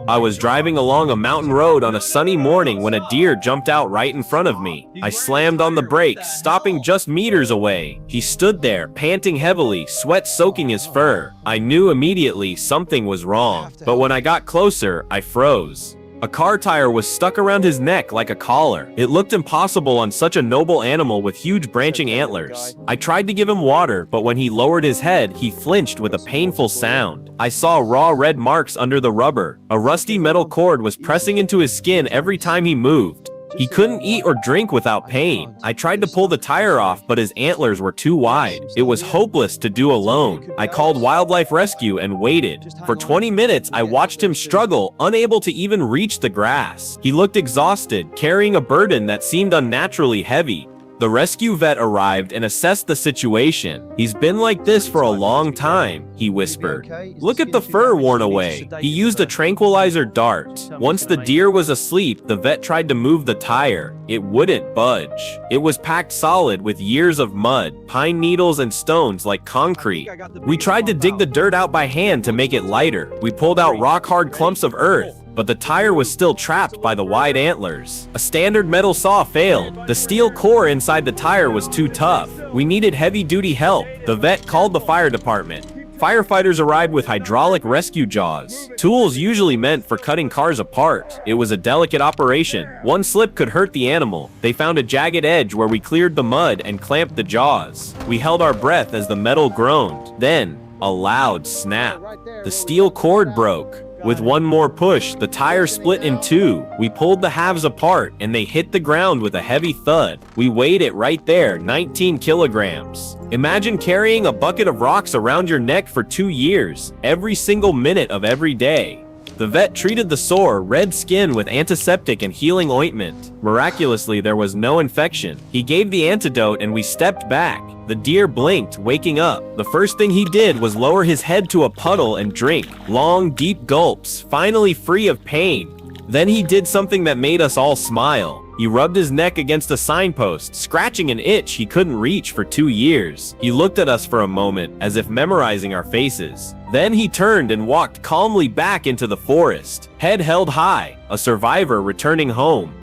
I was driving along a mountain road on a sunny morning when a deer jumped out right in front of me. I slammed on the brakes, stopping just meters away. He stood there, panting heavily, sweat soaking his fur. I knew immediately something was wrong, but when I got closer, I froze. A car tire was stuck around his neck like a collar. It looked impossible on such a noble animal with huge branching antlers. I tried to give him water, but when he lowered his head, he flinched with a painful sound. I saw raw red marks under the rubber. A rusty metal cord was pressing into his skin every time he moved. He couldn't eat or drink without pain. I tried to pull the tire off, but his antlers were too wide. It was hopeless to do alone. I called wildlife rescue and waited. For 20 minutes, I watched him struggle, unable to even reach the grass. He looked exhausted, carrying a burden that seemed unnaturally heavy. The rescue vet arrived and assessed the situation. "He's been like this for a long time," he whispered. "Look at the fur worn away." He used a tranquilizer dart. Once the deer was asleep, the vet tried to move the tire. It wouldn't budge. It was packed solid with years of mud, pine needles, and stones like concrete. We tried to dig the dirt out by hand to make it lighter. We pulled out rock-hard clumps of earth, but the tire was still trapped by the wide antlers. A standard metal saw failed. The steel core inside the tire was too tough. We needed heavy-duty help. The vet called the fire department. Firefighters arrived with hydraulic rescue jaws, tools usually meant for cutting cars apart. It was a delicate operation. One slip could hurt the animal. They found a jagged edge where we cleared the mud and clamped the jaws. We held our breath as the metal groaned. Then, a loud snap. The steel cord broke. With one more push, the tire split in two. We pulled the halves apart, and they hit the ground with a heavy thud. We weighed it right there, 19 kilograms. Imagine carrying a bucket of rocks around your neck for 2 years, every single minute of every day. The vet treated the sore, red skin with antiseptic and healing ointment. Miraculously, there was no infection. He gave the antidote and we stepped back. The deer blinked, waking up. The first thing he did was lower his head to a puddle and drink. Long, deep gulps, finally free of pain. Then he did something that made us all smile. He rubbed his neck against a signpost, scratching an itch he couldn't reach for 2 years. He looked at us for a moment, as if memorizing our faces. Then he turned and walked calmly back into the forest, head held high, a survivor returning home.